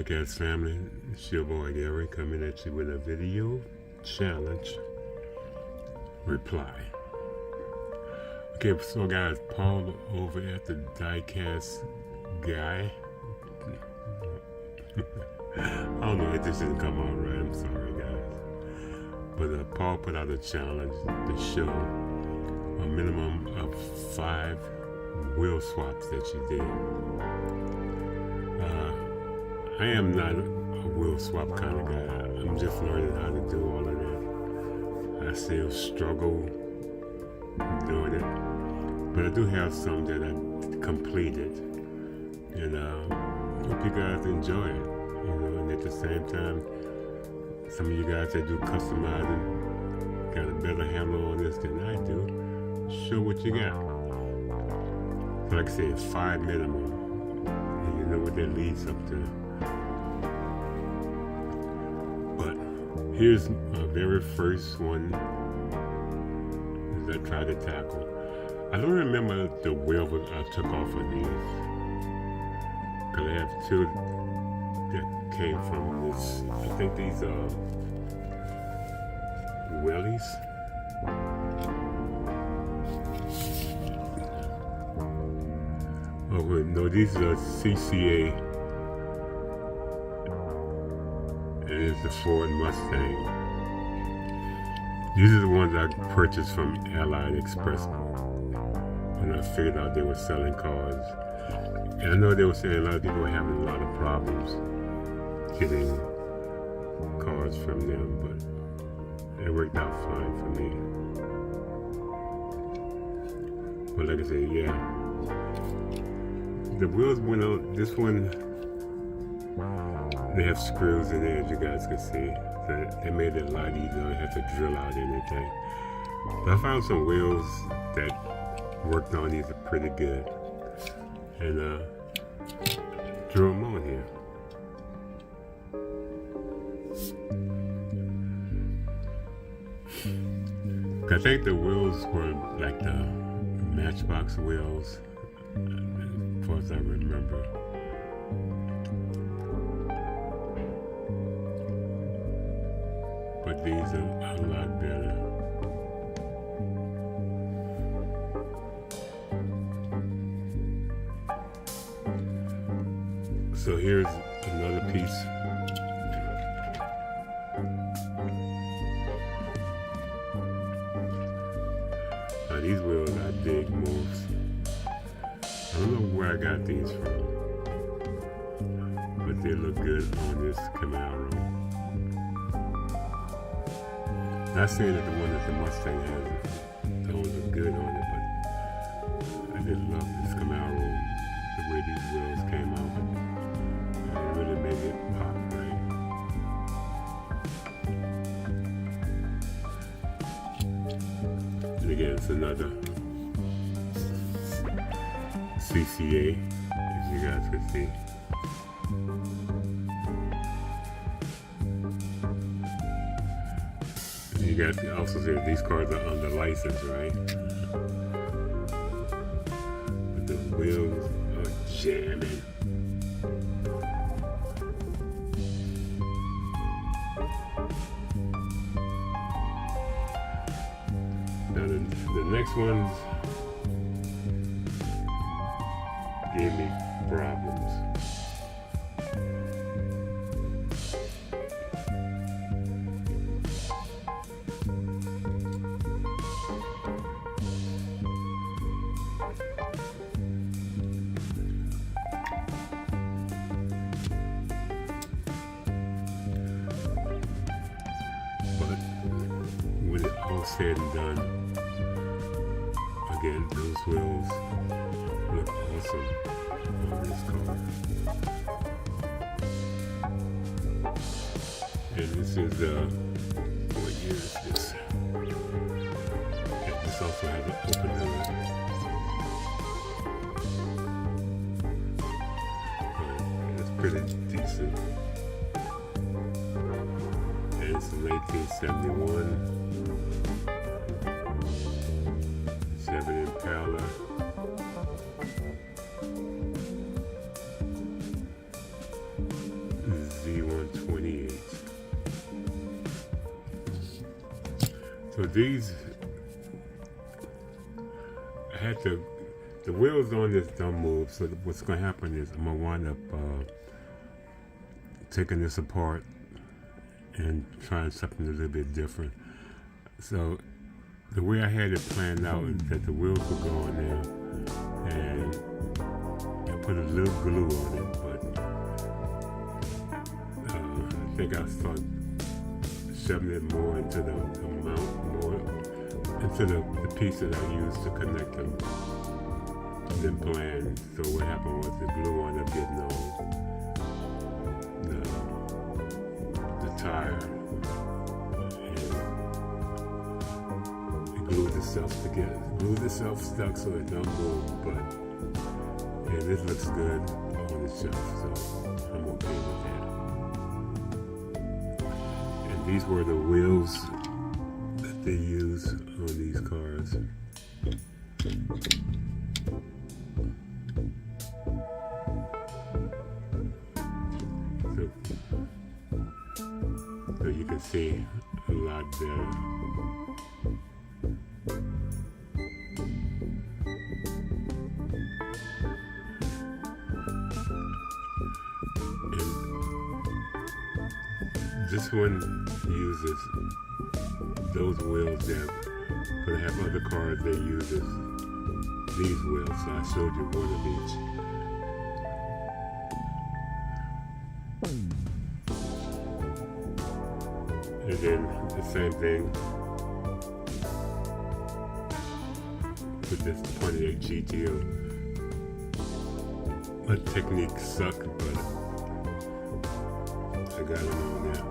Diecast family, it's your boy Gary coming at you with a video challenge reply. Okay, so guys, Paul over at the Diecast guy. I don't know, it just didn't come out right. I'm sorry, guys. But Paul put out a challenge to show a minimum of 5 wheel swaps that you did. I am not a wheel swap kind of guy. I'm just learning how to do all of that. I still struggle doing it, but I do have some that I completed, and hope you guys enjoy it. You know, and at the same time, some of you guys that do customizing got a better handle on this than I do. Show what you got. So like I said, 5 minimum, and you know what that leads up to. But here's my very first one that I tried to tackle. I don't remember the wheel I took off of these, because I have 2 that came from this. I think these are wheelies. Oh wait, no, these are CCA. And it's the Ford Mustang. These are the ones I purchased from Allied Express when I figured out they were selling cars. And I know they were saying a lot of people were having a lot of problems getting cars from them, but it worked out fine for me. But like I said, yeah. The wheels went on, this one, they have screws in there, as you guys can see. So they made it a lot easier. I don't have to drill out anything. But I found some wheels that worked on these are pretty good. And drew them on here. I think the wheels were like the Matchbox wheels, as far as I remember. But these are a lot better. So here's another piece. Now these wheels are big moves. I don't know where I got these from, but they look good on this Camaro. Not saying that the one that the Mustang has don't look good on it, but I did love this Camaro, the way these wheels came out. It really made it pop right. And again, it's another CCA, as you guys can see. You guys also see that these cars are under license, right? But the wheels are jamming. Now the next ones gave me problems. When it all said and done, again, those wheels look awesome on this car. And this is, what year is this? And this also has an open hood. It's pretty decent. And it's 1971. Chevy Impala. So these, I had to, the wheels on this don't move, so what's going to happen is I'm going to wind up taking this apart and trying something a little bit different. So the way I had it planned out is that the wheels would go on there and I put a little glue on it, but I think I'll start shoving it more into the mount, more into the piece that I used to connect them than planned. So what happened was the glue wound up getting on the tire and it glued itself together, glued itself stuck so it don't move, but yeah, this looks good on the shelf, so I'm okay with that. And these were the wheels that they use on these cars. So you can see a lot better. And this one uses those wheels there, but I have other cars that uses these wheels, so I showed you one of each. And then the same thing with this 28 GTO. My technique sucked, but I got it on there.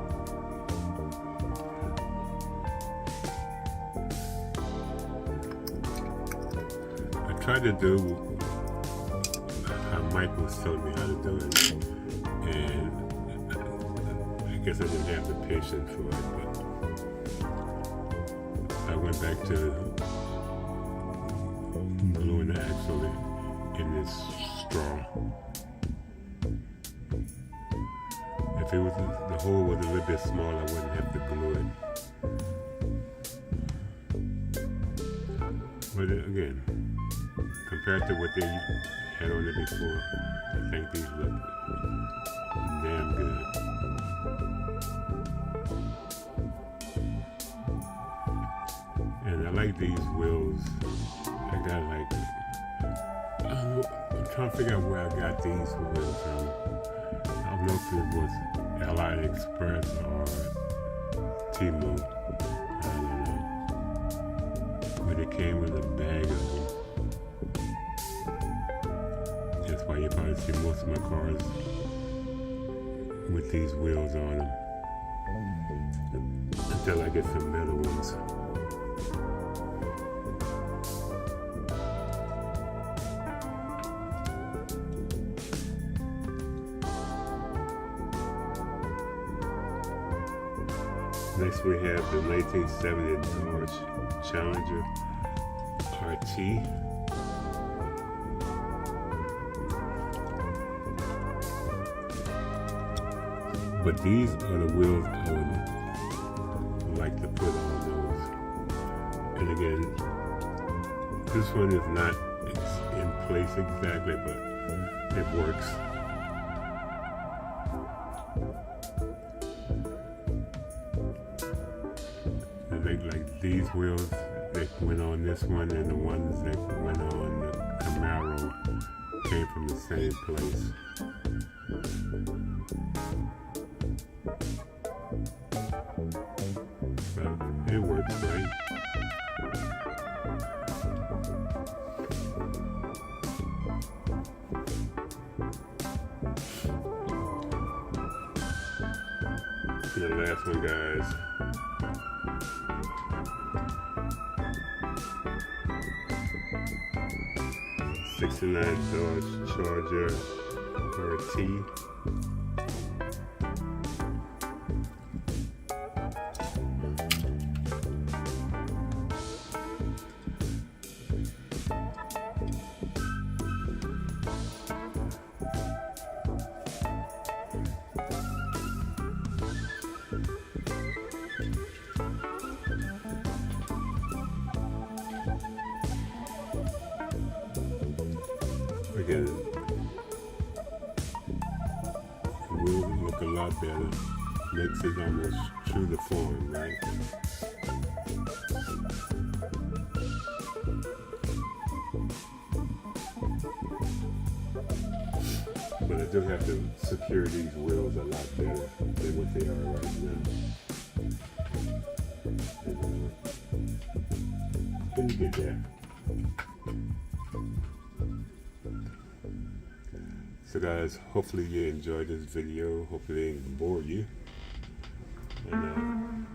I tried to do how Mike was telling me how to do it, and I guess I didn't have the patience for it, but I went back to gluing the axle in this straw. If it was the hole was a little bit smaller, I wouldn't have to glue it. But again, compared to what they had on it before, I think these look damn good. And I like these wheels. I got like, I'm trying to figure out where I got these wheels from. I don't know if it was AliExpress or Temu. I don't know. But it came with a bag of them. That's why you probably see most of my cars with these wheels on them. Until I get some better ones. Next we have the 1970 Dodge Challenger RT. But these are the wheels I would like to put on those. And again, this one is not in place exactly, but it works. Like these wheels that went on this one and the ones that went on the Camaro came from the same place. But it works great. And the last one, guys. '69 Dodge Charger RT. again, it will look a lot better. Makes it almost true to form, right? But I do have to secure these wheels a lot better than what they are right now. Then you get there. So guys, hopefully you enjoyed this video. Hopefully it didn't bore you. And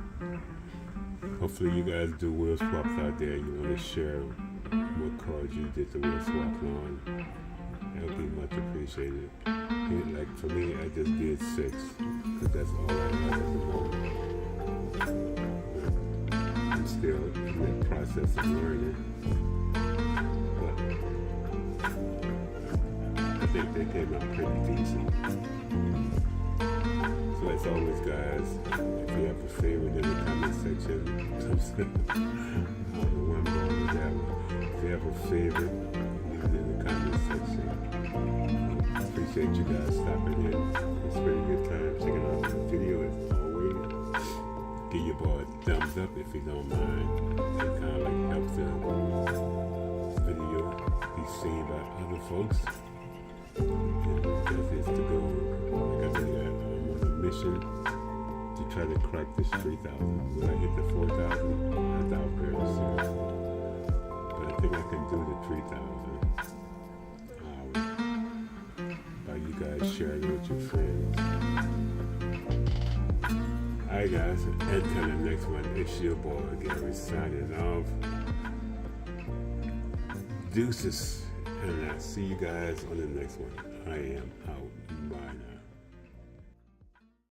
hopefully you guys do wheel swaps out there. You want to share what cars you did the wheel swap on. That would be much appreciated. And like for me, I just did 6 because that's all I have at the moment. I'm still in that process of learning. I think they came out pretty decent. So as always guys, if you have a favorite in the comment section, I don't know where I'm going with that one. If you have a favorite, leave it in the comment section. Appreciate you guys stopping in. It's been a good time checking out the video as always. Give your boy a thumbs up if you don't mind. It kind of like helps the video be seen by other folks. Because it's to go, like I said, I'm on a mission to try to crack this 3,000. When I hit the 4,000, I doubt very seriously. But I think I can do the 3,000 by you guys sharing with your friends. Alright guys, until the next one, it's your boy Gary signing off. Deuces. And I'll see you guys on the next one. I am out. Bye now.